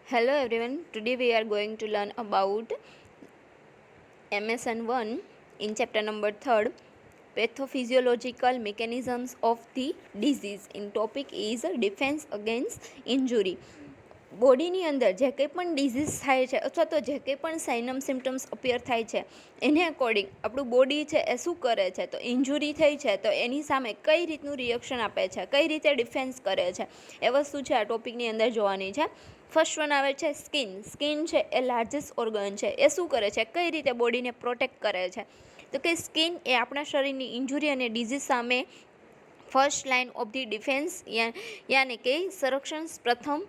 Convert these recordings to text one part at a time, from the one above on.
Hello everyone, today we are going to learn about MSN 1 in chapter number 3rd, pathophysiological mechanisms of the disease. In topic is defense against injury. બોડીની અંદર જે કંઈ પણ disease થાય છે અથવા તો જે કંઈ પણ સાઇનમ સિમ્ટમ્સ અપિયર થાય છે એને અકોર્ડિંગ આપણું બોડી છે એ શું કરે છે, તો ઇન્જુરી થઈ છે તો એની સામે કઈ રીતનું રિએક્શન આપે છે, કઈ રીતે ડિફેન્સ કરે છે, એ વસ્તુ છે આ ટોપિકની અંદર જોવાની છે. ફર્સ્ટ વન આવે છે સ્કિન. સ્કિન છે એ લાર્જેસ્ટ ઓર્ગન છે, એ શું કરે છે, કઈ રીતે બોડીને પ્રોટેક્ટ કરે છે, તો કે સ્કિન એ આપણા શરીરની ઇન્જુરી અને ડિઝીઝ સામે first line of the defence યાની કે સંરક્ષણ પ્રથમ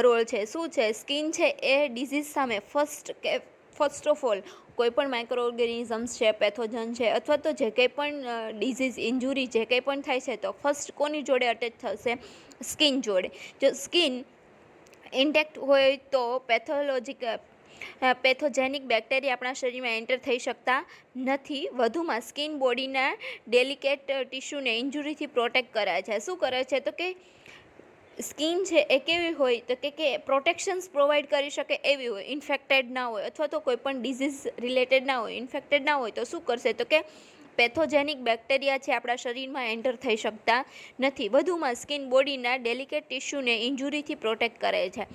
રોલ છે. શું છે, સ્કિન છે એ ડિઝીઝ સામે ફર્સ્ટ ઓફ ઓલ કોઈ પણ માઇક્રો ઓર્ગેનિઝમ્સ છે, પેથોજન છે અથવા તો જે કંઈ પણ ડિઝીઝ ઇન્જુરી જે કંઈ પણ થાય છે તો ફર્સ્ટ કોની જોડે અટેચ થશે, સ્કિન જોડે. જો સ્કિન ઇન્ટેક્ટ હોય તો પેથોજેનિક બેક્ટેરિયા આપણા શરીરમાં એન્ટર થઈ શકતા નથી. વધુમાં સ્કિન બોડીના ડેલિકેટ ટિશ્યુને ઇન્જુરીથી પ્રોટેક્ટ કરે છે. શું કરે છે, તો કે સ્કિન છે એ કેવી હોય, તો કે પ્રોટેક્શન્સ પ્રોવાઈડ કરી શકે એવી હોય, ઇન્ફેક્ટેડ ના હોય અથવા તો કોઈ પણ ડિઝીઝ રિલેટેડ ના હોય, ઇન્ફેક્ટેડ ના હોય તો શું કરશે, તો કે પેથોજેનિક બેક્ટેરિયા છે આપણા શરીરમાં એન્ટર થઈ શકતા નથી. વધુમાં સ્કિન બોડીના ડેલિકેટ ટિશ્યુને ઇન્જુરીથી પ્રોટેક્ટ કરે છે.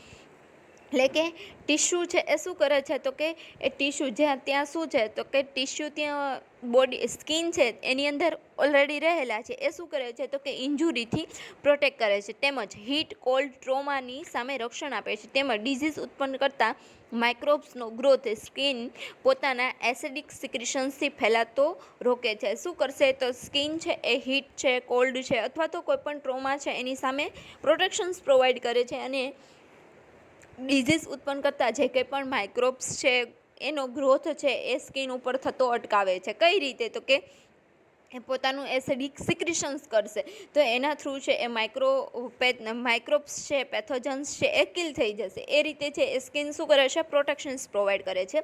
એટલે કે ટિશ્યુ છે એ શું કરે છે, તો કે એ ટિશ્યુ ત્યાં શું છે, તો કે ટિશ્યુ ત્યાં બોડી સ્કિન છે એની અંદર ઓલરેડી રહેલા છે, એ શું કરે છે, તો કે ઇન્જુરીથી પ્રોટેક્ટ કરે છે. તેમજ હીટ, કોલ્ડ, ટ્રોમાની સામે રક્ષણ આપે છે. તેમજ ડિઝીઝ ઉત્પન્ન કરતા માઇક્રોબ્સનો ગ્રોથ સ્કિન પોતાના એસિડિક સિક્રેશન્સથી ફેલાતો રોકે છે. શું કરશે, તો સ્કિન છે એ હીટ છે, કોલ્ડ છે અથવા તો કોઈ પણ ટ્રોમા છે એની સામે પ્રોટેક્શન્સ પ્રોવાઈડ કરે છે અને ડિઝીઝ ઉત્પન્ન કરતા જે કંઈ પણ માઇક્રોબ્સ છે એનો ગ્રોથ છે એ સ્કિન ઉપર થતો અટકાવે છે. કઈ રીતે, તો કે એ પોતાનું એસિડિક સિક્રેશન્સ કરશે તો એના થ્રુ છે એ માઇક્રોબ્સ છે, પેથોજન્સ છે એ કિલ થઈ જશે. એ રીતે છે એ સ્કિન શું કરે છે, પ્રોટેક્શન્સ પ્રોવાઈડ કરે છે.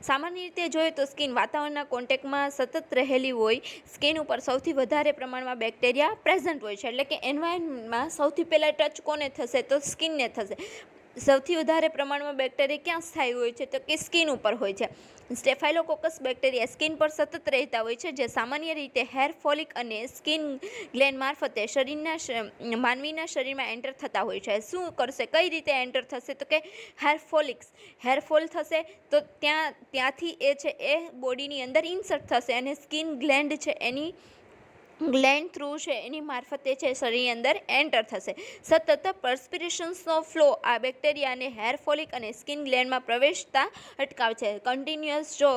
સામાન્ય રીતે જોઈએ તો સ્કિન વાતાવરણના કોન્ટેક્ટમાં સતત રહેલી હોય. સ્કિન ઉપર સૌથી વધારે પ્રમાણમાં બેક્ટેરિયા પ્રેઝન્ટ હોય છે. એટલે કે એન્વાયરમેન્ટમાં સૌથી પહેલાં ટચ કોને થશે, તો સ્કિનને થશે. સૌથી વધારે પ્રમાણમાં બેક્ટેરિયા ક્યાં સ્થાયી હોય છે, તો કે સ્કિન ઉપર હોય છે. સ્ટેફાઇલોકોકસ બેક્ટેરિયા સ્કિન પર સતત રહેતા હોય છે, જે સામાન્ય રીતે હેર ફોલિક અને સ્કિન ગ્લેન્ડ મારફતે માનવીના શરીરમાં એન્ટર થતા હોય છે. શું કરશે, કઈ રીતે એન્ટર થશે, તો કે હેર ફોલ થશે તો ત્યાંથી એ છે એ બોડીની અંદર ઇન્સર્ટ થશે અને સ્કિન ગ્લેન્ડ છે એની ગ્લેન્ડ થ્રુ છે એની મારફતે છે શરીરની અંદર એન્ટર થશે. સતત પર્સ્પિરેશન્સનો ફ્લો આ બેક્ટેરિયાને હેર ફોલિક અને સ્કિન ગ્લેન્ડમાં પ્રવેશતા અટકાવે છે. કન્ટિન્યુઅસ જો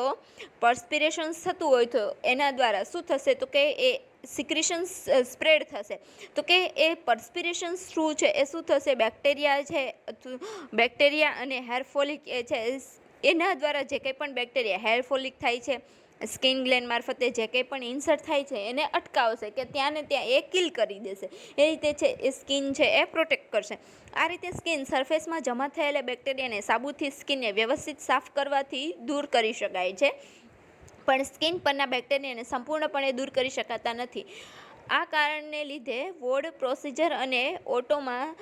પર્સ્પિરેશન્સ થતું હોય તો એના દ્વારા શું થશે, તો કે એ સિક્રેશન્સ સ્પ્રેડ થશે. તો કે એ પર્સ્પિરેશન્સ થ્રુ છે એ શું થશે, બેક્ટેરિયા અને હેર ફોલિક એ છે એના દ્વારા જે કંઈ પણ બેક્ટેરિયા હેર ફોલિક થાય છે સ્કિન ગ્લેન્ડ મારફતે જે કંઈ પણ ઇન્સર્ટ થાય છે એને અટકાવશે કે ત્યાં ને ત્યાં એ કિલ કરી દેશે. એ રીતે છે એ સ્કિન છે એ પ્રોટેક્ટ કરશે. આ રીતે સ્કિન સરફેસમાં જમા થયેલા બેક્ટેરિયાને સાબુથી સ્કિનને વ્યવસ્થિત સાફ કરવાથી દૂર કરી શકાય છે, પણ સ્કિન પરના બેક્ટેરિયાને સંપૂર્ણપણે દૂર કરી શકાતા નથી. આ કારણને લીધે વોર્ડ પ્રોસિજર અને ઓટોમાં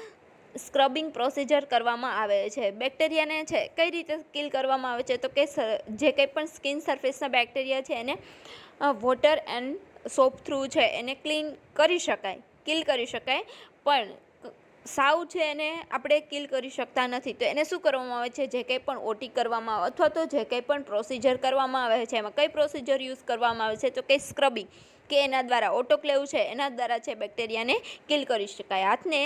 સ્ક્રબિંગ પ્રોસિજર કરવામાં આવે છે. બેક્ટેરિયાને છે કઈ રીતે કિલ કરવામાં આવે છે, તો કે જે કંઈ પણ સ્કિન સરફેસના બેક્ટેરિયા છે એને વોટર એન્ડ સોપ થ્રુ છે એને કિલ કરી શકાય, પણ સાવ છે એને આપણે કિલ કરી શકતા નથી. તો એને શું કરવામાં આવે છે, જે કંઈ પણ ઓટી કરવામાં આવે અથવા તો જે કંઈ પણ પ્રોસિજર કરવામાં આવે છે એમાં કઈ પ્રોસિજર યુઝ કરવામાં આવે છે, તો કે સ્ક્રબિંગ, કે એના દ્વારા ઓટોક્લેવ છે એના દ્વારા છે બેક્ટેરિયાને કિલ કરી શકાય. હાથને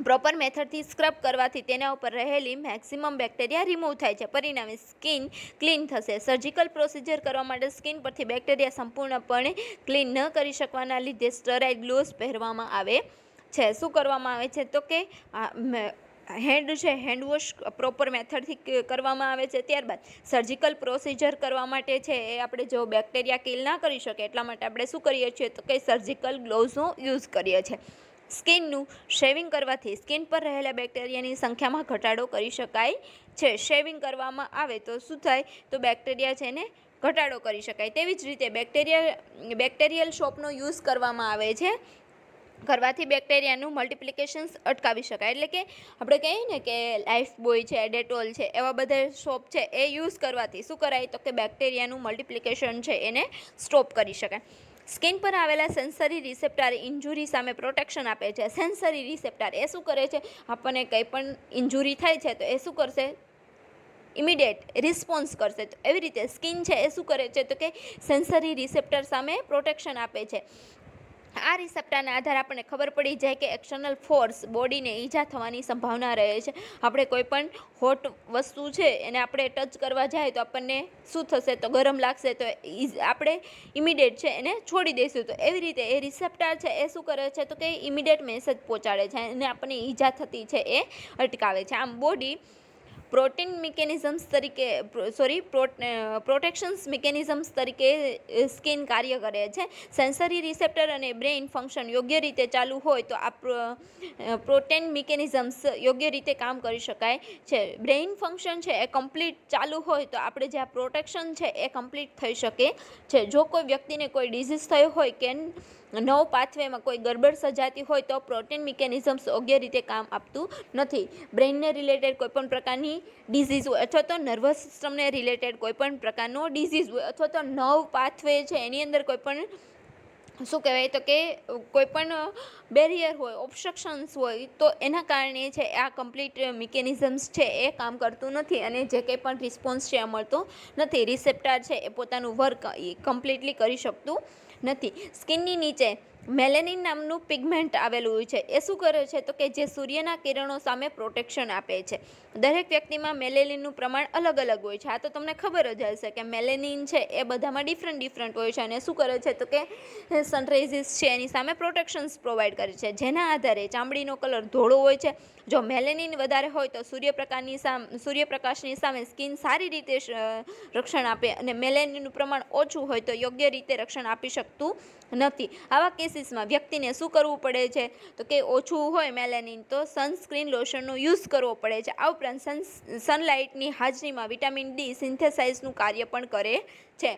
પ્રોપર મેથડથી સ્ક્રબ કરવાથી તેના ઉપર રહેલી મેક્સિમમ બેક્ટેરિયા રિમૂવ થાય છે. પરિણામે સ્કિન ક્લીન થશે. સર્જિકલ પ્રોસિજર કરવા માટે સ્કિન પરથી બેક્ટેરિયા સંપૂર્ણપણે ક્લીન ન કરી શકવાના લીધે સ્ટરાઇડ ગ્લોવ્સ પહેરવામાં આવે છે. શું કરવામાં આવે છે, તો કે હેન્ડ વોશ પ્રોપર મેથડથી કરવામાં આવે છે. ત્યારબાદ સર્જિકલ પ્રોસિજર કરવા માટે છે એ આપણે જો બેક્ટેરિયા કિલ ના કરી શકે એટલા માટે આપણે શું કરીએ છીએ, તો કે સર્જિકલ ગ્લોવ્સનો યુઝ કરીએ છીએ. સ્કિનનું શેવિંગ કરવાથી સ્કિન પર રહેલા બેક્ટેરિયાની સંખ્યામાં ઘટાડો કરી શકાય છે. શેવિંગ કરવામાં આવે તો શું થાય, તો બેક્ટેરિયા છે એને ઘટાડો કરી શકાય. તેવી જ રીતે બેક્ટેરિયલ સોપનો યુઝ કરવામાં આવે છે. કરવાથી બેક્ટેરિયાનું મલ્ટિપ્લિકેશન્સ અટકાવી શકાય. એટલે કે આપણે કહીએ ને કે લાઈફ બોય છે, ડેટોલ છે, એવા બધા સોપ છે એ યુઝ કરવાથી શું કરાય તો કે બેક્ટેરિયાનું મલ્ટિપ્લિકેશન છે એને સ્ટોપ કરી શકાય. સ્કિન પર આવેલા સેન્સરી રિસેપ્ટર ઇન્જુરી સામે પ્રોટેક્શન આપે છે. સેન્સરી રિસેપ્ટર એ શું કરે છે, આપણને કંઈ પણ ઇન્જુરી થાય છે તો એ શું કરશે, ઇમિડિયેટ રિસ્પોન્સ કરશે. તો એવી રીતે સ્કિન છે એ શું કરે છે તો કે સેન્સરી રિસેપ્ટર સામે પ્રોટેક્શન આપે છે. આ રિસેપ્ટરના આધારે આપણને ખબર પડી જાય કે એક્સટર્નલ ફોર્સ બોડીને ઈજા થવાની સંભાવના રહે છે. આપણે કોઈ પણ હોટ વસ્તુ છે એને આપણે ટચ કરવા જાય તો આપણને શું થશે તો ગરમ લાગશે, તો આપણે ઇમિડિયેટ છે એને છોડી દઈશું. તો એવી રીતે એ રિસેપ્ટર છે એ શું કરે છે તો કે ઇમિડિયેટ મેસેજ પહોંચાડે છે અને આપણને ઈજા થતી છે એ અટકાવે છે. આમ બોડી પ્રોટીન મિકેનિઝમ્સ તરીકે પ્રોટેક્શન્સ મિકેનિઝમ્સ તરીકે સ્કિન કાર્ય કરે છે. સેન્સરી રિસેપ્ટર અને બ્રેઇન ફંક્શન યોગ્ય રીતે ચાલુ હોય તો આ પ્રોટીન મિકેનિઝમ્સ યોગ્ય રીતે કામ કરી શકાય છે. બ્રેઇન ફંક્શન છે એ કમ્પ્લીટ ચાલુ હોય તો આપણે જે આ પ્રોટેક્શન છે એ કમ્પ્લીટ થઈ શકે છે. જો કોઈ વ્યક્તિને કોઈ ડિઝીઝ થયો હોય કે નવ પાથવેમાં કોઈ ગડબડ સર્જાતી હોય તો પ્રોટીન મિકેનિઝમ્સ યોગ્ય રીતે કામ આપતું નથી. બ્રેઇનને રિલેટેડ કોઈપણ પ્રકારની ડિઝીઝ હોય અથવા તો નર્વસ સિસ્ટમને રિલેટેડ કોઈપણ પ્રકારનો ડિઝીઝ હોય અથવા તો નવ પાથવે છે એની અંદર કોઈપણ શું કહેવાય તો કે કોઈપણ બેરિયર હોય, ઓબ્સ્ટ્રક્શન્સ હોય તો એના કારણે છે આ કમ્પ્લીટ મિકેનિઝમ્સ છે એ કામ કરતું નથી અને જે કંઈ પણ રિસ્પોન્સ છે એ મળતો નથી. રિસેપ્ટર છે એ પોતાનું વર્ક કમ્પ્લીટલી કરી શકતું નથી. સ્કિનની નીચે મેલેનિન નામનું પિગમેન્ટ આવેલું હોય છે. એ શું કરે છે તો કે જે સૂર્યના કિરણો સામે પ્રોટેક્શન આપે છે. દરેક વ્યક્તિમાં મેલેનિનનું પ્રમાણ અલગ અલગ હોય છે. આ તો તમને ખબર જ હશે કે મેલેનિન છે એ બધામાં ડિફરન્ટ હોય છે અને શું કરે છે તો કે સનરાઇઝિસ છે એની સામે પ્રોટેક્શન્સ પ્રોવાઈડ કરે છે. જેના આધારે ચામડીનો કલર ધોળો હોય છે. જો મેલેનિન વધારે હોય તો સૂર્યપ્રકાશની સામે સ્કિન સારી રીતે રક્ષણ આપે અને મેલેનિનનું પ્રમાણ ઓછું હોય તો યોગ્ય રીતે રક્ષણ આપી શકતું નથી. આવા કેસીસમાં વ્યક્તિને શું કરવું પડે છે તો કે ઓછું હોય મેલેનિન તો સનસ્ક્રીન લોશનનો યુઝ કરવો પડે છે. આ ઉપરાંત સનલાઇટની હાજરીમાં વિટામિન ડી સિન્થેસાઇઝનું કાર્ય પણ કરે છે.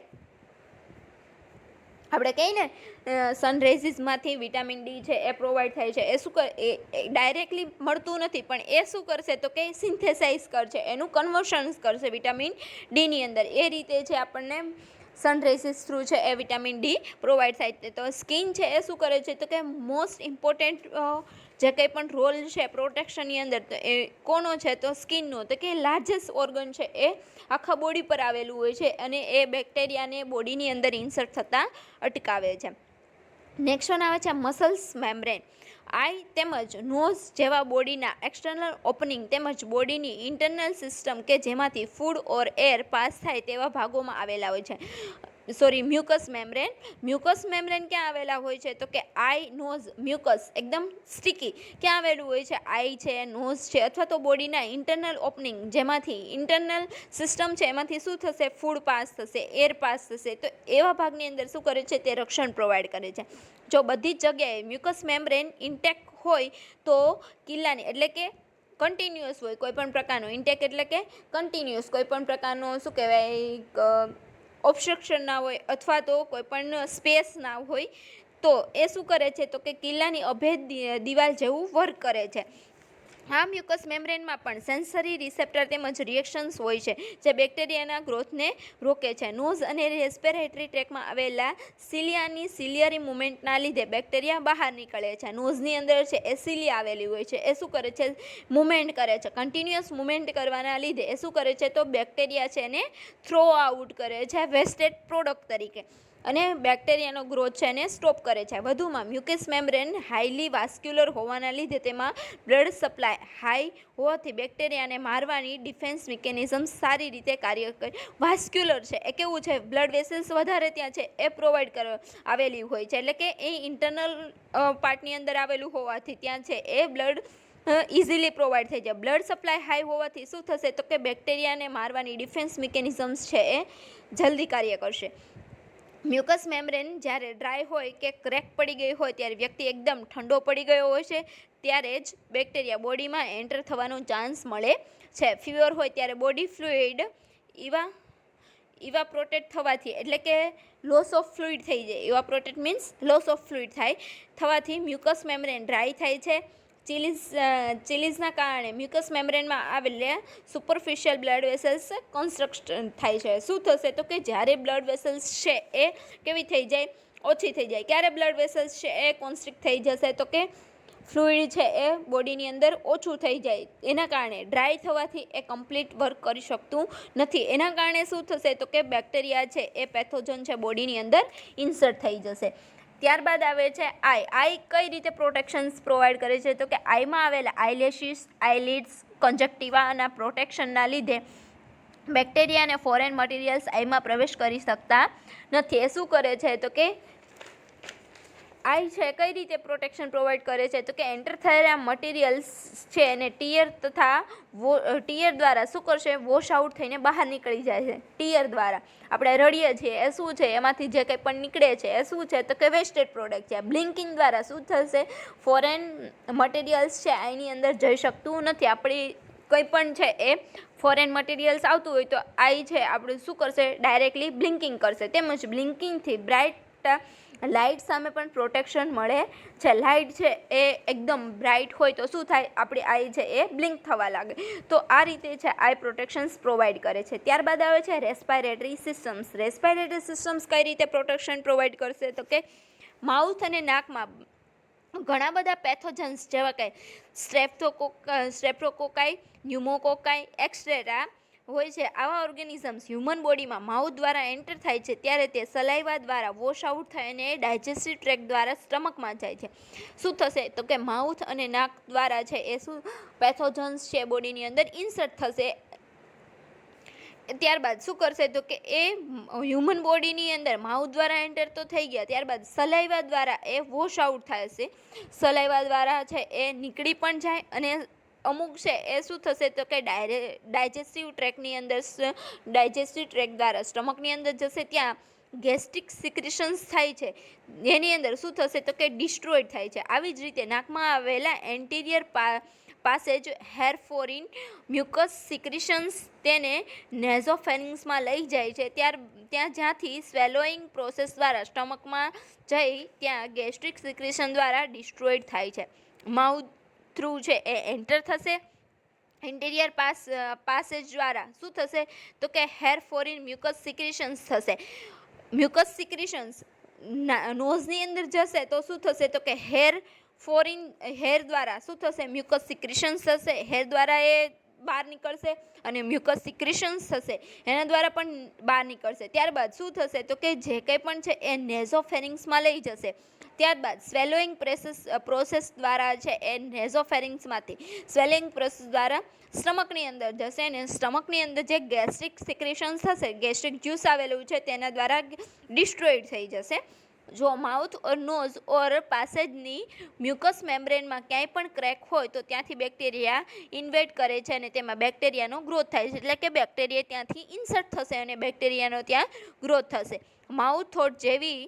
આપણે કહીએ ને સનરેઝિસમાંથી વિટામિન ડી છે એ પ્રોવાઈડ થાય છે. એ શું કરે, એ ડાયરેક્ટલી મળતું નથી પણ એ શું કરશે તો કે સિન્થેસાઇઝ કરશે, એનું કન્વર્શન્સ કરશે વિટામિન ડીની અંદર. એ રીતે છે આપણને સનરેઝિસ થ્રુ છે એ વિટામિન ડી પ્રોવાઈડ થાય છે. તો સ્કિન છે એ શું કરે છે તો કે મોસ્ટ ઇમ્પોર્ટન્ટ જે કંઈ પણ રોલ છે પ્રોટેક્શનની અંદર તો એ કોનો છે તો સ્કિનનો. તો કે લાર્જેસ્ટ ઓર્ગન છે એ આખા બોડી પર આવેલું હોય છે અને એ બેક્ટેરિયાને બોડીની અંદર ઇન્સર્ટ થતાં અટકાવે છે. નેક્સ્ટ વન આવે છે મસલ્સ મેમ્બ્રેન. આઈ તેમજ નોઝ જેવા બોડીના એક્સટર્નલ ઓપનિંગ તેમજ બોડીની ઇન્ટરનલ સિસ્ટમ કે જેમાંથી ફૂડ ઓર એર પાસ થાય તેવા ભાગોમાં આવેલા હોય છે. Mucus membrane. મ્યુકસ મેમ્બ્રેન ક્યાં આવેલા હોય છે તો કે આઈ, નોઝ, મ્યુકસ એકદમ સ્ટીકી ક્યાં આવેલું હોય છે, આઈ છે, નોઝ છે અથવા તો બોડીના ઇન્ટરનલ ઓપનિંગ જેમાંથી ઇન્ટરનલ સિસ્ટમ છે એમાંથી શું થશે, ફૂડ પાસ થશે, એર પાસ થશે. તો એવા ભાગની અંદર શું કરે છે તે રક્ષણ પ્રોવાઈડ કરે છે. જો બધી જ જગ્યાએ મ્યુકસ મેમ્બ્રેન ઇન્ટેક હોય તો કિલ્લાની એટલે કે કન્ટિન્યુઅસ હોય કોઈ પણ પ્રકારનો ઇન્ટેક એટલે કે કન્ટિન્યુઅસ કોઈ પણ પ્રકારનો શું કહેવાય ઓબ્સ્ટ્રક્શન ના હોય અથવા તો કોઈ પણ સ્પેસ ના હોય તો એ શું કરે છે તો કે કિલ્લાની અભેદ દિવાલ જેવું વર્ક કરે છે. આ મ્યુકસ મેમ્બ્રેનમાં પણ સેન્સરી રિસેપ્ટર તેમજ રિએક્શન્સ હોય છે જે બેક્ટેરિયાના ગ્રોથને રોકે છે. નોઝ અને રેસ્પિરેટરી ટ્રેકમાં આવેલા સિલિયરી મુવમેન્ટના લીધે બેક્ટેરિયા બહાર નીકળે છે. નોઝની અંદર છે એ સિલિયા આવેલી હોય છે. એ શું કરે છે, મુવમેન્ટ કરે છે. કન્ટિન્યુઅસ મુવમેન્ટ કરવાના લીધે એ શું કરે છે તો બેક્ટેરિયા છે એને થ્રો આઉટ કરે છે વેસ્ટેડ પ્રોડક્ટ તરીકે અને બેક્ટેરિયાનો ગ્રોથ છે એને સ્ટોપ કરે છે. વધુમાં મ્યુકસ મેમ્બ્રેન હાઈલી વાસ્ક્યુલર હોવાના લીધે તેમાં બ્લડ સપ્લાય હાઈ હોવાથી બેક્ટેરિયાને મારવાની ડિફેન્સ મિકેનિઝમ સારી રીતે કાર્ય કરે. વાસ્ક્યુલર છે એ કેવું છે, બ્લડ વેસલ્સ વધારે ત્યાં છે એ પ્રોવાઈડ આવેલી હોય છે એટલે કે એ ઇન્ટરનલ પાર્ટની અંદર આવેલું હોવાથી ત્યાં છે એ બ્લડ ઇઝીલી પ્રોવાઈડ થઈ જાય. બ્લડ સપ્લાય હાઈ હોવાથી શું થશે તો કે બેક્ટેરિયાને મારવાની ડિફેન્સ મિકેનિઝમ્સ છે એ જલ્દી કાર્ય કરશે. મ્યુકસ મેમ્બ્રેન જ્યારે ડ્રાય હોય કે ક્રેક પડી ગઈ હોય ત્યારે વ્યક્તિ એકદમ ઠંડો પડી ગયો હોય છે ત્યારે જ બેક્ટેરિયા બોડીમાં એન્ટર થવાનો ચાન્સ મળે છે. ફીવર હોય ત્યારે બોડી ફ્લુઇડ ઇવાપ્રોટેટ થવાથી એટલે કે લોસ ઓફ ફ્લુઇડ થઈ જાય. ઇવાપ્રોટેટ મીન્સ લોસ ઓફ ફ્લુઇડ થવાથી મ્યુકસ મેમ્બ્રેન ડ્રાય થાય છે. ચિલીઝના કારણે મ્યુકસ મેમ્બ્રેનમાં આવેલા સુપરફિશિયલ બ્લડ વેસલ્સ કન્સ્ટ્રક્શન થાય છે. શું થશે તો કે જ્યારે બ્લડ વેસલ્સ છે એ કેવી થઈ જાય, ઓછી થઈ જાય. ક્યારે બ્લડ વેસલ્સ છે એ કોન્સ્ટ્રિક્ટ થઈ જશે તો કે ફ્લુઇડ છે એ બોડીની અંદર ઓછું થઈ જાય. એના કારણે ડ્રાય થવાથી એ કમ્પ્લીટ વર્ક કરી શકતું નથી. એના કારણે શું થશે તો કે બેક્ટેરિયા છે એ પેથોજન છે બોડીની અંદર ઇન્સર્ટ થઈ જશે. ત્યારબાદ આવે છે આઈ કઈ રીતે પ્રોટેક્શન્સ પ્રોવાઈડ કરે છે તો કે આઈમાં આવેલા આઈલેશિસ, આઈલિડ્સ, કંજક્ટિવાના પ્રોટેક્શનના લીધે બેક્ટેરિયા અને ફોરેન મટીરિયલ્સ આઈમાં પ્રવેશ કરી શકતા નથી. એ શું કરે છે તો કે આઈ છે કઈ રીતે પ્રોટેક્શન પ્રોવાઈડ કરે છે તો કે એન્ટર થયેલા મટીરિયલ્સ છે એને ટીયર દ્વારા શું કરશે, વોશ આઉટ થઈને બહાર નીકળી જાય છે. ટીયર દ્વારા આપણે રડીએ છીએ એ શું છે, એમાંથી જે કંઈ પણ નીકળે છે એ શું છે તો કે વેસ્ટેડ પ્રોડક્ટ છે. બ્લિંકિંગ દ્વારા શું થશે, ફોરેન મટીરિયલ્સ છે આની અંદર જઈ શકતું નથી. આપણી કંઈ પણ છે એ ફોરેન મટીરિયલ્સ આવતું હોય તો આઈ છે આપણે શું કરશે, ડાયરેક્ટલી બ્લિંકિંગ કરશે. તેમજ બ્લિંકિંગથી બ્રાઇટ લાઇટ સામે પણ પ્રોટેક્શન મળે છે. લાઇટ છે એ એકદમ બ્રાઇટ હોય તો શું થાય, આપણી આઈ છે એ બ્લિંક થવા લાગે. તો આ રીતે છે આઈ પ્રોટેક્શન્સ પ્રોવાઈડ કરે છે. ત્યારબાદ આવે છે રેસ્પાયરેટરી સિસ્ટમ્સ. રેસ્પાયરેટરી સિસ્ટમ્સ કઈ રીતે પ્રોટેક્શન પ્રોવાઈડ કરશે તો કે માઉથ અને નાકમાં ઘણા બધા પેથોજન્સ જેવા કે સ્ટ્રેપ્ટોકોકાઈ, ન્યુમોકોકાઈ એક્સેટ્રા હોય છે. આવા ઓર્ગેનિઝમ્સ હ્યુમન બોડીમાં માઉથ દ્વારા એન્ટર થાય છે ત્યારે તે સલાઈવા દ્વારા વોશ આઉટ થઈને ડાયજેસ્ટિવ ટ્રેક દ્વારા સ્ટમકમાં જાય છે. શું થશે તો કે માઉથ અને નાક દ્વારા છે એ શું પેથોજન્સ છે બોડીની અંદર ઇન્સર્ટ થશે. ત્યારબાદ શું કરશે તો કે એ હ્યુમન બોડીની અંદર માઉથ દ્વારા એન્ટર તો થઈ ગયા, ત્યારબાદ સલાઈવા દ્વારા એ વોશ આઉટ થશે. સલાઈવા દ્વારા છે એ નીકળી પણ જાય અને અમુક છે એ શું થશે તો કે ડાયજેસ્ટિવ ટ્રેકની અંદર ડાયજેસ્ટિવ ટ્રેક દ્વારા સ્ટમકની અંદર જશે. ત્યાં ગેસ્ટ્રિક સિક્રેશન્સ થાય છે, એની અંદર શું થશે તો કે ડિસ્ટ્રોઈડ થાય છે. આવી જ રીતે નાકમાં આવેલા એન્ટિરિયર પાસેજ હેરફોરિન મ્યુકસ સિક્રેશન્સ તેને નેઝોફેરિંગ્સમાં લઈ જાય છે. ત્યાં જ્યાંથી સ્વેલોઈંગ પ્રોસેસ દ્વારા સ્ટમકમાં જઈ ત્યાં ગેસ્ટ્રિક સિક્રેશન દ્વારા ડિસ્ટ્રોઈડ થાય છે. માઉથ થ્રુ છે એ એન્ટર થશે. ઇન્ટિરિયર પાસેજ દ્વારા શું થશે તો કે હેર ફોરિન મ્યુકસ સિક્રેશન્સ થશે. મ્યુકસ સિક્રેશન્સ નોઝની અંદર જશે તો શું થશે તો કે હેર દ્વારા શું થશે, મ્યુકસ સિક્રેશન્સ થશે. હેર દ્વારા એ બહાર નીકળશે અને મ્યુકસ સિક્રેશન્સ થશે, એના દ્વારા પણ બહાર નીકળશે. ત્યારબાદ શું થશે તો કે જે કંઈ પણ છે એ નેઝોફેરિંગ્સમાં લઈ જશે. ત્યારબાદ સ્વેલોઈંગ પ્રોસેસ દ્વારા છે એ નેઝોફેરિંગ્સમાંથી સ્વેલિંગ પ્રોસેસ દ્વારા સ્ટમકની અંદર જશે અને સ્ટમકની અંદર જે ગેસ્ટ્રિક સિક્રેશન્સ થશે, ગેસ્ટ્રિક જ્યુસ આવેલું છે તેના દ્વારા ડિસ્ટ્રોઈડ થઈ જશે. જો માઉથ ઓર નોઝ ઓર પાસેજની મ્યુકસ મેમ્બ્રેનમાં ક્યાંય પણ ક્રેક હોય તો ત્યાંથી બેક્ટેરિયા ઇન્વેડ કરે છે અને તેમાં બેક્ટેરિયાનો ગ્રોથ થાય છે. એટલે કે બેક્ટેરિયા ત્યાંથી ઇન્સર્ટ થશે અને બેક્ટેરિયાનો ત્યાં ગ્રોથ થશે. માઉથ થોટ જેવી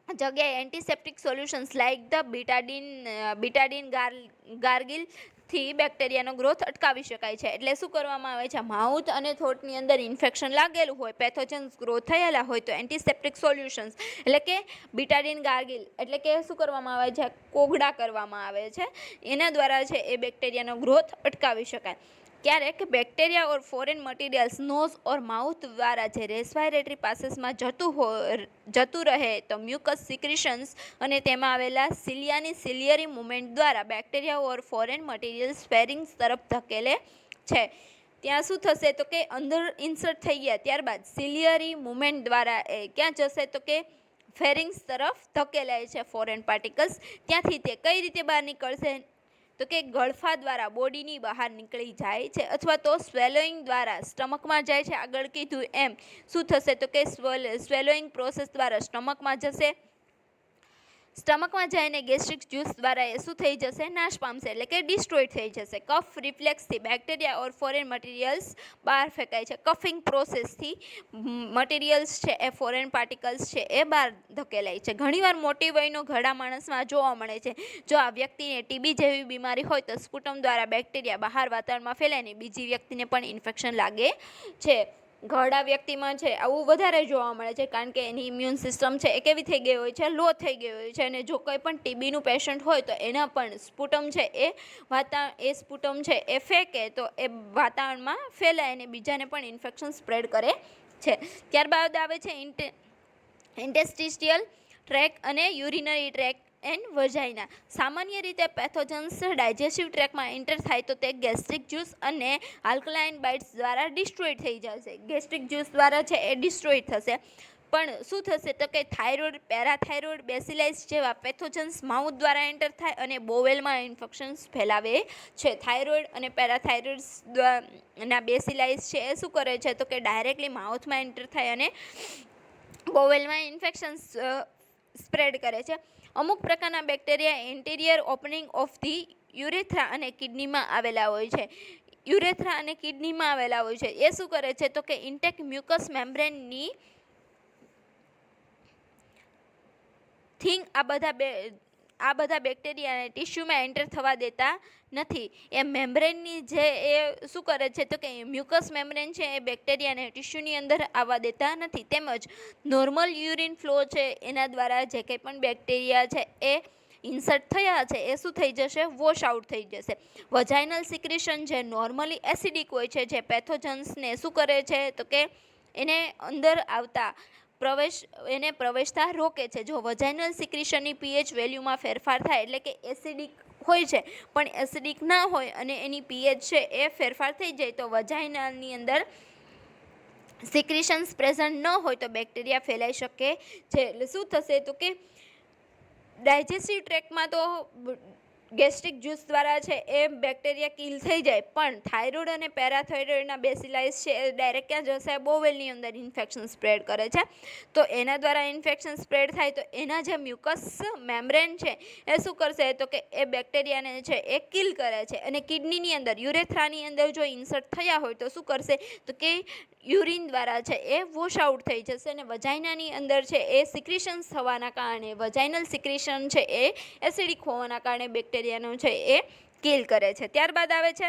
જગ્યાએ antiseptic solutions like the Betadine ગાર્ગિલથી બેક્ટેરિયાનો ગ્રોથ અટકાવી શકાય છે. એટલે શું કરવામાં આવે છે, માઉથ અને થોટની અંદર ઇન્ફેક્શન લાગેલું હોય, પેથોજન્સ ગ્રોથ થયેલા હોય તો એન્ટિસેપ્ટિક સોલ્યુશન્સ એટલે કે બીટાડીન ગાર્ગિલ એટલે કે શું કરવામાં આવે છે, કોગળા કરવામાં આવે છે. એના દ્વારા છે એ બેક્ટેરિયાનો ગ્રોથ અટકાવી શકાય. ક્યારેક બેક્ટેરિયા ઓર ફોરેન મટીરિયલ્સ નોઝ ઓર માઉથ દ્વારા જે રેસ્પાયરેટરી પાસેસમાં જતું રહે તો મ્યુકસ સિક્રેશન્સ અને તેમાં આવેલા સિલિયરી મુવમેન્ટ દ્વારા બેક્ટેરિયા ઓર ફોરેન મટીરિયલ્સ ફેરિંગ્સ તરફ ધકેલે છે. ત્યાં શું થશે તો કે અંદર ઇન્સર્ટ થઈ ગયા, ત્યારબાદ સિલિયરી મુવમેન્ટ દ્વારા એ ક્યાં જશે તો કે ફેરિંગ્સ તરફ ધકેલાય છે ફોરેન પાર્ટિકલ્સ. ત્યાંથી તે કઈ રીતે બહાર નીકળશે તો કે ગળફા દ્વારા બોડીની બહાર નીકળી જાય છે અથવા તો સ્વેલોઈંગ દ્વારા સ્ટમકમાં જાય છે. આગળ કીધું એમ શું થશે તો કે સ્વેલોઈંગ પ્રોસેસ દ્વારા સ્ટમકમાં જશે. સ્ટમકમાં જઈને ગેસ્ટ્રિક જ્યુસ દ્વારા એ શું થઈ જશે, નાશ પામશે એટલે કે ડિસ્ટ્રોય થઈ જશે. કફ રિફ્લેક્સથી બેક્ટેરિયા ઓર ફોરેન મટીરિયલ્સ બહાર ફેંકાય છે. કફિંગ પ્રોસેસથી મટીરિયલ્સ છે એ ફોરેન પાર્ટિકલ્સ છે એ બહાર ધકેલાય છે. ઘણીવાર મોટી વયનો ઘરડા માણસમાં જોવા મળે છે. જો આ વ્યક્તિને ટીબી જેવી બીમારી હોય તો સ્પુટમ દ્વારા બેક્ટેરિયા બહાર વાતાવરણમાં ફેલાઈને બીજી વ્યક્તિને પણ ઇન્ફેક્શન લાગે છે. ઘરડા વ્યક્તિમાં છે આવું વધારે જોવા મળે છે, કારણ કે એની ઇમ્યુન સિસ્ટમ છે એ કેવી થઈ ગઈ હોય છે, લો થઈ ગઈ હોય છે. અને જો કોઈ પણ ટીબીનું પેશન્ટ હોય તો એના પણ સ્પુટમ છે એ સ્પુટમ છે એ ફેંકે તો એ વાતાવરણમાં ફેલાય અને બીજાને પણ ઇન્ફેક્શન સ્પ્રેડ કરે છે. ત્યારબાદ આવે છે ઇન્ટેસ્ટિશિયલ ટ્રેક અને યુરિનરી ટ્રેક એન્ડ વજાઇના. સામાન્ય રીતે પેથોજન્સ ડાયજેસ્ટિવ ટ્રેકમાં એન્ટર થાય તો તે ગેસ્ટ્રિક જ્યુસ અને આલ્કલાઇન બાઇટ્સ દ્વારા ડિસ્ટ્રોય થઈ જશે. ગેસ્ટ્રિક જ્યુસ દ્વારા છે એ ડિસ્ટ્રોય થશે. પણ શું થશે તો કે થાઇરોઇડ, પેરાથાઇરોઇડ, બેસિલાઇસ જેવા પેથોજન્સ માઉથ દ્વારા એન્ટર થાય અને બોવેલમાં ઇન્ફેક્શન્સ ફેલાવે છે. થાઇરોઇડ અને પેરાથાઇરોઇડ ના બેસિલાઇસ છે એ શું કરે છે તો કે ડાયરેક્ટલી માઉથમાં એન્ટર થાય અને બોવેલમાં ઇન્ફેક્શન્સ સ્પ્રેડ કરે છે. અમુક પ્રકારના bacteria એન્ટેરિયર opening of the urethra અને કિડનીમાં આવેલા હોય છે. યુરેથ્રા અને કિડનીમાં આવેલા હોય છે. એ શું કરે છે તો કે ઇન્ટેક મ્યુકસ મેમ્બ્રેનની થિંગ આ બધા બેક્ટેરિયાને ટિશ્યુમાં એન્ટર થવા દેતા નથી. એ મેમ્બ્રેનની જે એ શું કરે છે તો કે મ્યુકસ મેમ્બ્રેન છે એ બેક્ટેરિયાને ટિશ્યુની અંદર આવવા દેતા નથી. તેમજ નોર્મલ યુરિન ફ્લો છે એના દ્વારા જે કંઈ પણ બેક્ટેરિયા છે એ ઇન્સર્ટ થયા છે એ શું થઈ જશે, વોશ આઉટ થઈ જશે. વજાઇનલ સિક્રેશન જે નોર્મલી એસિડિક હોય છે, જે પેથોજન્સને શું કરે છે તો કે એને અંદર આવતા પ્રવેશતા રોકે છે. જો વજાઇનલ સિક્રેશનની પીએચ વેલ્યુમાં ફેરફાર થાય, એટલે કે એસિડિક હોય છે પણ એસિડિક ના હોય અને એની પીએચ છે એ ફેરફાર થઈ જાય તો વજાઇનાની અંદર સિક્રેશન્સ પ્રેઝન્ટ ન હોય તો બેક્ટેરિયા ફેલાઈ શકે છે. એટલે શું થશે તો કે ડાયજેસ્ટિવ ટ્રેકમાં તો ગેસ્ટ્રિક જ્યુસ દ્વારા છે એ બેક્ટેરિયા કિલ થઈ જાય, પણ થાઇરોઇડ અને પેરાથાઇરોઇડના બેસિલાઇસ છે એ ડાયરેક્ટ ક્યાં જશે, બોવેલની અંદર ઇન્ફેક્શન સ્પ્રેડ કરે છે. તો એના દ્વારા ઇન્ફેક્શન સ્પ્રેડ થાય તો એના જે મ્યુકસ મેમ્બ્રેન છે એ શું કરશે તો કે એ બેક્ટેરિયાને છે એ કિલ કરે છે. અને કિડનીની અંદર, યુરેથ્રાની અંદર જો ઇન્સર્ટ થયા હોય તો શું કરશે તો કે યુરિન દ્વારા છે એ વોશ આઉટ થઈ જશે. અને વજાઇનાની અંદર છે એ સિક્રેશન્સ થવાના કારણે, વજાઇનલ સિક્રેશન છે એ એસિડિક હોવાના કારણે બેક્ટેરિયાનો છે એ કિલ કરે છે. ત્યારબાદ આવે છે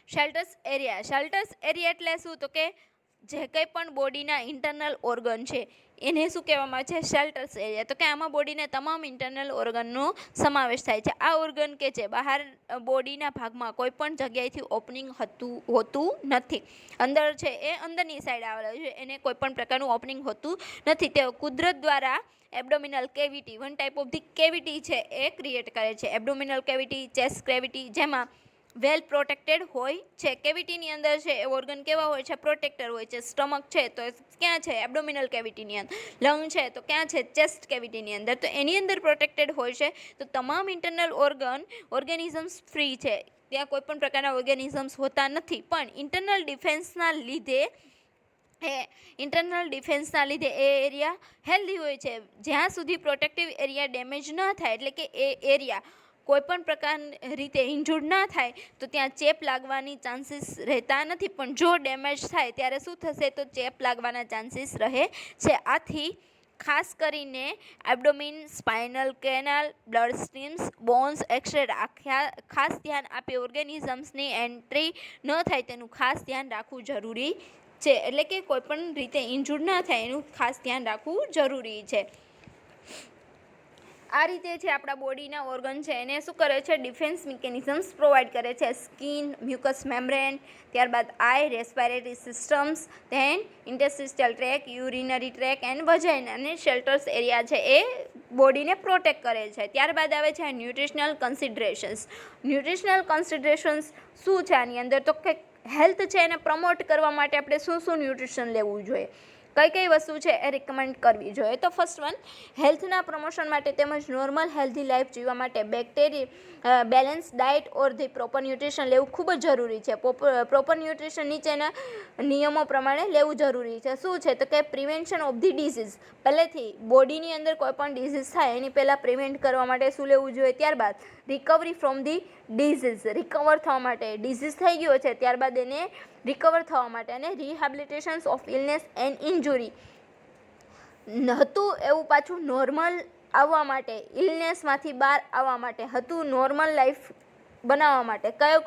શેલ્ટર્સ એરિયા. શેલ્ટર્સ એરિયા એટલે શું તો કે જે કંઈ પણ બોડીના ઇન્ટરનલ ઓર્ગન છે એને શું કહેવામાં આવે છે, શેલ્ટર્સ એરિયા. તો કે આમાં બોડીના તમામ ઇન્ટરનલ ઓર્ગનનો સમાવેશ થાય છે. આ ઓર્ગન કે જે બહાર બોડીના ભાગમાં કોઈ પણ જગ્યાએથી ઓપનિંગ હોતું નથી. અંદર છે એ અંદરની સાઈડ આવેલા છે, એને કોઈ પણ પ્રકારનું ઓપનિંગ હોતું નથી. તે કુદરત દ્વારા abdominal cavity, one type of the cavity છે એ ક્રિએટ કરે છે. એબ્ડોમિનલ કેવિટી, ચેસ્ટ કેવિટી, જેમાં વેલ પ્રોટેક્ટેડ હોય છે. કેવિટીની અંદર છે એ ઓર્ગન કેવા હોય છે, પ્રોટેક્ટર હોય છે. સ્ટમક છે તો ક્યાં છે, એબ્ડોમિનલ કેવિટીની અંદર. લંગ છે તો ક્યાં છે, ચેસ્ટ કેવિટીની અંદર. તો એની અંદર પ્રોટેક્ટેડ હોય છે. તો તમામ ઇન્ટરનલ ઓર્ગેનિઝમ્સ ફ્રી છે, ત્યાં કોઈ પણ પ્રકારના ઓર્ગેનિઝમ્સ હોતા નથી. પણ ઇન્ટરનલ ડિફેન્સના લીધે એ એરિયા હેલ્ધી હોય છે. જ્યાં સુધી પ્રોટેક્ટિવ એરિયા ડેમેજ ન થાય, એટલે કે એ એરિયા કોઈ પણ પ્રકારની રીતે ઇન્જુર્ડ ના થાય તો ત્યાં ચેપ લાગવાની ચાન્સીસ રહેતા નથી. પણ જો ડેમેજ થાય ત્યારે શું થશે તો ચેપ લાગવાના ચાન્સીસ રહે છે. આથી ખાસ કરીને abdomen, spinal canal, blood streams, bones, etcetera ખાસ ધ્યાન આપી ઓર્ગેનિઝમ્સની એન્ટ્રી ન થાય તેનું ખાસ ધ્યાન રાખવું જરૂરી છે. એટલે કે કોઈ પણ રીતે ઇન્જુર્ડ ના થાય એનું ખાસ ધ્યાન રાખવું જરૂરી છે. આ રીતે છે આપણા બોડીના ઓર્ગન છે એને શું કરે છે, ડિફેન્સ મિકેનિઝમ્સ પ્રોવાઈડ કરે છે. સ્કિન, મ્યુકસ મેમ્બ્રેન, ત્યારબાદ eye, respiratory systems, then intestinal tract, urinary tract and vagina અને શેલ્ટર્સ એરિયા છે એ બોડીને પ્રોટેક્ટ કરે છે. ત્યારબાદ આવે છે ન્યુટ્રિશનલ કન્સિડરેશન્સ. ન્યુટ્રિશનલ કન્સિડરેશન્સ શું છે આની અંદર તો કે હેલ્થ છે એને પ્રમોટ કરવા માટે આપણે શું ન્યુટ્રિશન લેવું જોઈએ, કઈ વસ્તુ છે એ રિકમેન્ડ કરવી જોઈએ. તો ફર્સ્ટ વન, હેલ્થના પ્રમોશન માટે તેમજ નોર્મલ હેલ્ધી લાઈફ જીવવા માટે balance diet or the proper nutrition લેવું ખૂબ જ જરૂરી છે. પ્રોપર ન્યુટ્રિશન નીચેના નિયમો પ્રમાણે લેવું જરૂરી છે. શું છે તો કે પ્રિવેન્શન ઓફ ધી ડિઝીઝ. પહેલેથી બોડીની અંદર કોઈ પણ ડિઝીઝ થાય એની પહેલાં પ્રિવેન્ટ કરવા માટે શું લેવું જોઈએ. ત્યારબાદ recovery from the disease, recover થવા માટે, ડિઝીઝ થઈ ગયો છે ત્યારબાદ એને રિકવર થવા માટે, અને રિહેબિલિટેશન્સ ઓફ ઇલનેસ એન્ડ ઇન્જુરી હતું એવું પાછું નોર્મલ આવવા માટે, ઇલનેસમાંથી બહાર આવવા માટે હતું, નોર્મલ લાઈફ બનાવવા માટે કયો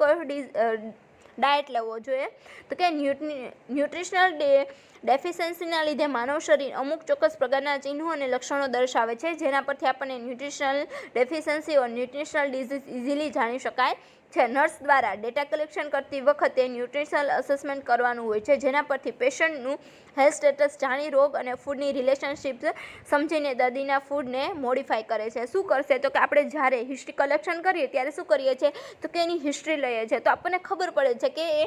ડાયટ લેવો જોઈએ? તો કે ન્યુટ્રિશનલ ડેફિશિયન્સીના લીધે માનવ શરીર અમુક ચોક્કસ પ્રકારના ચિહ્નો અને લક્ષણો દર્શાવે છે, જેના પરથી આપણને ન્યુટ્રિશનલ ડેફિશિયન્સી ઓર ન્યુટ્રિશનલ ડિઝીઝ ઇઝીલી જાણી શકાય છે. નર્સ દ્વારા ડેટા કલેક્શન કરતી વખતે ન્યુટ્રિશનલ અસેસમેન્ટ કરવાનું હોય છે, જેના પરથી પેશન્ટનું હેલ્થ સ્ટેટસ જાણી રોગ અને ફૂડની રિલેશનશિપ સમજીને દર્દીના ફૂડને મોડિફાય કરે છે. શું કરશે? તો કે આપણે જ્યારે હિસ્ટ્રી કલેક્શન કરીએ ત્યારે શું કરીએ છીએ? તો કે એની હિસ્ટ્રી લઈએ છીએ, તો આપણને ખબર પડે છે કે એ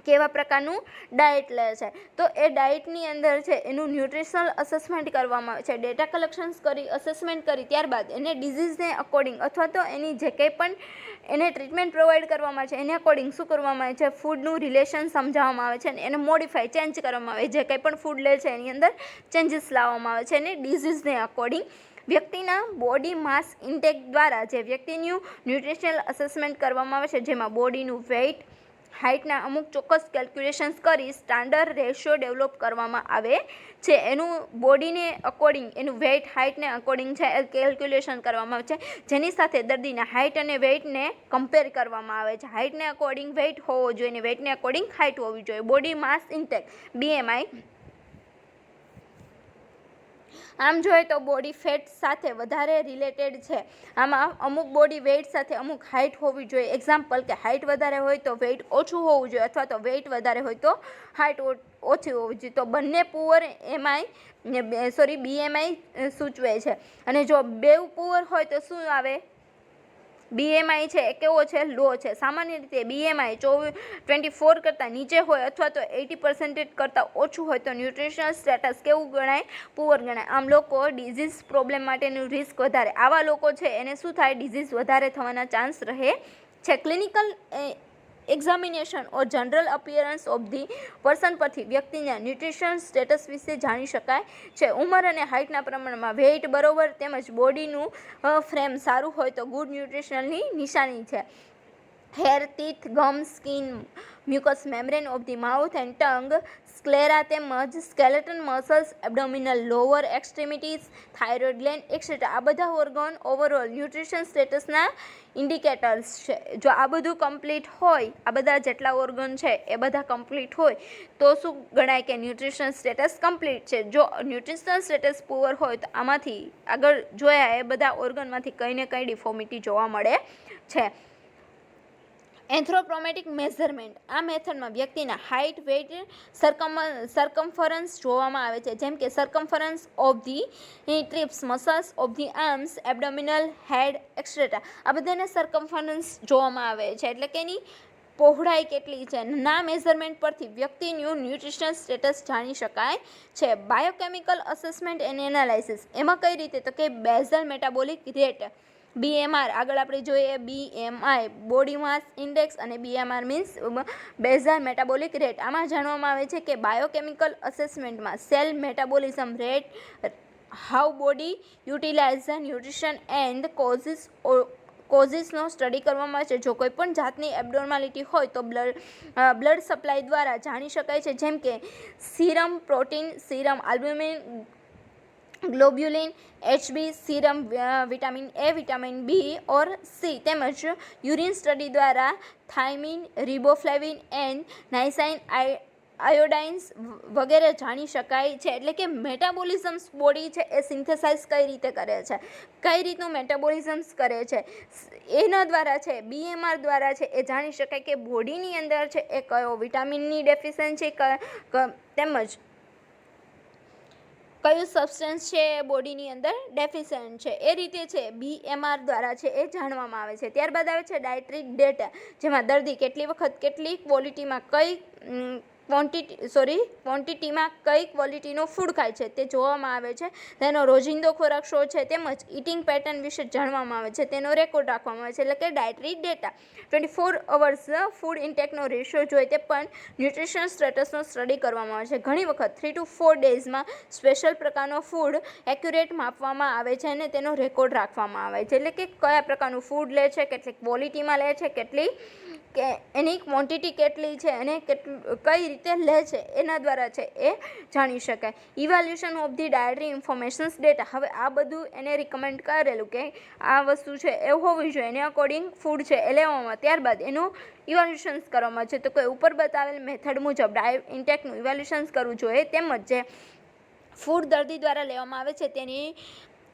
કેવા પ્રકારનું ડાયટ લે છે. તો એ ડાયટની અંદર છે એનું ન્યુટ્રિશનલ અસેસમેન્ટ કરવામાં આવે છે. ડેટા કલેક્શન્સ કરી, અસેસમેન્ટ કરી, ત્યારબાદ એને ડિઝીઝને અકોર્ડિંગ અથવા તો એની જે કંઈ પણ એને ટ્રીટમેન્ટ પ્રોવાઈડ કરવામાં આવે છે એને અકોર્ડિંગ શું કરવામાં આવે છે? ફૂડનું રિલેશન સમજાવવામાં આવે છે અને એને મોડિફાઈ, ચેન્જ કરવામાં આવે છે. જે કંઈ પણ ફૂડ લે છે એની અંદર ચેન્જીસ લાવવામાં આવે છે અને ડિઝીઝને અકોર્ડિંગ વ્યક્તિના બોડી માસ ઇન્ટેક દ્વારા જે વ્યક્તિનું ન્યુટ્રિશનલ અસેસમેન્ટ કરવામાં આવે છે, જેમાં બોડીનું વેઇટ, હાઇટના અમુક ચોક્કસ કેલ્ક્યુલેશન્સ કરી સ્ટાન્ડર્ડ રેશિયો ડેવલપ કરવામાં આવે છે. એનું બોડીને અકોર્ડિંગ એનું વેઇટ, હાઇટને અકોર્ડિંગ છે એ કેલ્ક્યુલેશન કરવામાં આવે છે, જેની સાથે દર્દીના હાઇટ અને વેઇટને કમ્પેર કરવામાં આવે છે. હાઇટને અકોર્ડિંગ વેઇટ હોવો જોઈએ અને વેઇટને અકોર્ડિંગ હાઇટ હોવી જોઈએ. બોડી માસ ઇન્ટેક BMI આમ જોઈએ તો બોડી ફેટ સાથે વધારે રિલેટેડ છે. આમાં અમુક બોડી વેઇટ સાથે અમુક હાઇટ હોવી જોઈએ. એક્ઝામ્પલ કે હાઇટ વધારે હોય તો વેઇટ ઓછું હોવું જોઈએ અથવા તો વેઇટ વધારે હોય તો હાઇટ ઓછી હોવી જોઈએ. તો બંને પુઅર BMI સૂચવે છે. અને જો બેઉ પુઅર હોય તો શું આવે? BMI છે એ કેવો છે? લો છે. સામાન્ય રીતે BMI 24 કરતાં નીચે હોય અથવા તો 80% કરતાં ઓછું હોય તો ન્યુટ્રિશનલ સ્ટેટસ કેવું ગણાય? પુઅર ગણાય. આમ લોકો ડિઝીઝ પ્રોબ્લેમ માટેનું રિસ્ક વધારે, આવા લોકો છે એને શું થાય? ડિઝીઝ વધારે થવાના ચાન્સ રહે છે. Clinical examination or general appearance of the person પરથી વ્યક્તિના ન્યુટ્રિશન સ્ટેટસ વિશે જાણી શકાય છે. ઉંમર અને હાઇટના પ્રમાણમાં વેઇટ બરોબર તેમજ બોડીનું ફ્રેમ સારું હોય તો ગુડ ન્યુટ્રિશનલની નિશાની છે. Hair, teeth, gum, skin, mucus membrane of the mouth and tongue, sclera તેમજ skeleton muscles, abdominal lower extremities, thyroid gland etcetera આ બધા ઓર્ગન ઓવરઓલ ન્યુટ્રિશન સ્ટેટસના ઇન્ડિકેટર્સ છે. જો આ બધું કમ્પ્લીટ હોય, આ બધા જેટલા ઓર્ગન છે એ બધા કમ્પ્લીટ હોય તો શું ગણાય કે ન્યુટ્રિશન સ્ટેટસ કમ્પ્લીટ છે. જો ન્યુટ્રિશનલ સ્ટેટસ પુઅર હોય તો આમાંથી આગળ જોયા એ બધા ઓર્ગનમાંથી કંઈ ને કંઈ ડિફોર્મિટી જોવા મળે છે. એન્થ્રોપોમેટ્રિક મેઝરમેન્ટ આ મેથડમાં વ્યક્તિના હાઇટ, વેઇટ, સરકમફરન્સ જોવામાં આવે છે, જેમ કે circumference of the triceps, muscles of the arms, abdominal, head etcetera આ બધાને સરકમફરન્સ જોવામાં આવે છે. એટલે કે એની પહોળાઈ કેટલી છે. ના મેઝરમેન્ટ પરથી વ્યક્તિનું ન્યુટ્રિશનલ સ્ટેટસ જાણી શકાય છે. બાયોકેમિકલ અસેસમેન્ટ એન્ડ એનાલાઇસિસ એમાં કઈ રીતે? તો કે બેઝલ મેટાબોલિક રેટ BMR આગળ આપણે જોઈએ BMI બોડી માસ ઇન્ડેક્સ અને BMR means basal metabolic rate. આમાં જાણવામાં આવે છે કે બાયોકેમિકલ અસેસમેન્ટમાં cell metabolism rate, how body utilise nutrition and કોઝિસનો સ્ટડી કરવામાં આવે છે. જો કોઈ પણ જાતની એબનોર્માલિટી હોય તો બ્લડ સપ્લાય દ્વારા જાણી શકાય છે, જેમ કે serum protein, serum albumin, globulin, HB, serum vitamin A, vitamin B or C તેમજ યુરિન સ્ટડી દ્વારા thiamine, riboflavin and niacin, iodines વગેરે જાણી શકાય છે. એટલે કે મેટાબોલિઝમ્સ બોડી છે એ સિન્થેસાઇઝ કઈ રીતે કરે છે, કઈ રીતનું મેટાબોલિઝમ્સ કરે છે, એના દ્વારા છે BMR દ્વારા છે એ જાણી શકાય કે બોડીની અંદર છે એ કયો વિટામિનની ડેફિશિયન્સી તેમજ કયું સબસ્ટન્સ છે એ બોડીની અંદર ડેફિશિયન્ટ છે એ રીતે છે BMR દ્વારા છે એ જાણવામાં આવે છે. ત્યારબાદ આવે છે ડાયટરી ડેટા, જેમાં દર્દી કેટલી વખત કેટલી ક્વોલિટીમાં ક્વોન્ટિટીમાં કઈ ક્વોલિટીનો ફૂડ ખાય છે તે જોવામાં આવે છે. તેનો રોજિંદો ખોરાક શો છે તેમજ ઇટિંગ પેટર્ન વિશે જાણવામાં આવે છે, તેનો રેકોર્ડ રાખવામાં આવે છે. એટલે કે ડાયટરી ડેટા 24 અવર્સ ફૂડ ઇન્ટેકનો રેશિયો જોઈએ તે પણ ન્યુટ્રિશન સ્ટેટસનો સ્ટડી કરવામાં આવે છે. ઘણી વખત 3 to 4 ડેઝમાં સ્પેશિયલ પ્રકારનો ફૂડ એક્યુરેટ માપવામાં આવે છે અને તેનો રેકોર્ડ રાખવામાં આવે છે. એટલે કે કયા પ્રકારનું ફૂડ લે છે, કેટલી ક્વોલિટીમાં લે છે, કેટલી કે એની ક્વોન્ટિટી કેટલી છે અને કઈ રીતે લે છે એના દ્વારા છે એ જાણી શકાય. Evaluation of the dietary informations data. હવે આ બધું એને રિકમેન્ડ કરેલું કે આ વસ્તુ છે એ હોવી જોઈએ, એને અકોર્ડિંગ ફૂડ છે એ લેવામાં. ત્યારબાદ એનું ઇવેલ્યુશન્સ કરવામાં છે. તો કે ઉપર બતાવેલ મેથડ મુજબ ડાયટ ઇન્ટેકનું ઇવેલ્યુશન્સ કરવું જોઈએ, તેમજ જે ફૂડ દર્દી દ્વારા લેવામાં આવે છે તેની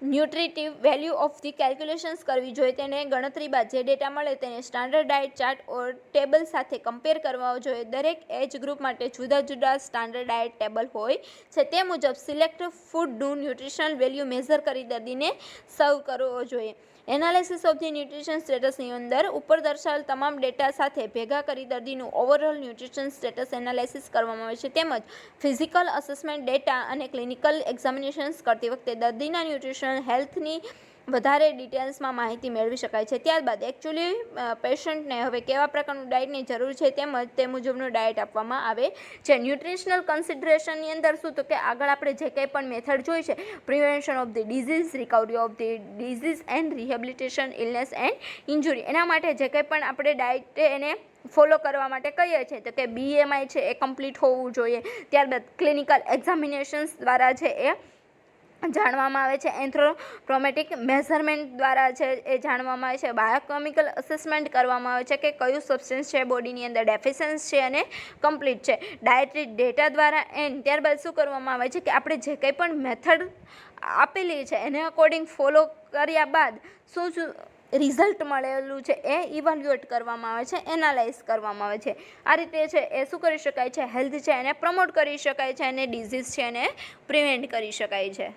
nutritive value of the calculations કરવી જોઈએ. તેને ગણતરી બાદ જે ડેટા મળે તેને સ્ટાન્ડર્ડ ડાયટ ચાર્ટ ઓર ટેબલ સાથે કમ્પેર કરવા જોઈએ. દરેક એજ ગ્રુપ માટે જુદા જુદા સ્ટાન્ડર્ડ ડાયટ ટેબલ હોય છે. તે મુજબ સિલેક્ટ ફૂડનું ન્યુટ્રિશનલ વેલ્યુ મેઝર કરી દર્દીને સર્વ કરવો જોઈએ. એનાલિસિસ ઓફ ધી ન્યુટ્રિશન સ્ટેટસની અંદર ઉપર દર્શાવેલ તમામ ડેટા સાથે ભેગા કરી દર્દીનું ઓવરઓલ ન્યુટ્રિશન સ્ટેટસ એનાલિસિસ કરવામાં આવે છે. તેમજ ફિઝિકલ અસેસમેન્ટ ડેટા અને ક્લિનિકલ એક્ઝામિનેશન્સ કરતી વખતે દર્દીના ન્યુટ્રિશનલ હેલ્થની વધારે ડિટેલ્સમાં માહિતી મેળવી શકાય છે. ત્યારબાદ એકચ્યુઅલી પેશન્ટને હવે કેવા પ્રકારનું ડાયટની જરૂર છે તેમજ તે મુજબનું ડાયટ આપવામાં આવે છે. ન્યુટ્રિશનલ કન્સિડરેશનની અંદર શું તો કે આગળ આપણે જે કંઈ પણ મેથડ જોઈ છે, prevention of the disease, recovery of the disease and rehabilitation, illness and ઇન્જુરી, એના માટે જે કંઈ પણ આપણે ડાયટ એને ફોલો કરવા માટે કહીએ છીએ તો કે BMI છે એ કમ્પ્લીટ હોવું જોઈએ. ત્યારબાદ ક્લિનિકલ એક્ઝામિનેશન્સ દ્વારા છે એ જાણવામાં આવે છે. એન્થ્રોપ્રોમેટિક મેઝરમેન્ટ દ્વારા છે એ જાણવામાં આવે છે. બાયોકેમિકલ અસેસમેન્ટ કરવામાં આવે છે કે કયું સબસ્ટન્સ છે બોડીની અંદર ડેફિશિયન્સ છે અને કમ્પ્લીટ છે. ડાયટરી ડેટા દ્વારા એન્ડ ત્યારબાદ શું કરવામાં આવે છે કે આપણે જે કંઈ પણ મેથડ આપેલી છે એને અકોર્ડિંગ ફોલો કર્યા બાદ શું રિઝલ્ટ મળેલું છે એ ઇવેલ્યુએટ કરવામાં આવે છે, એનાલાઇઝ કરવામાં આવે છે. આ રીતે છે એ શું કરી શકાય છે, હેલ્થ છે એને પ્રમોટ કરી શકાય છે અને ડિઝીઝ છે એને પ્રિવેન્ટ કરી શકાય છે.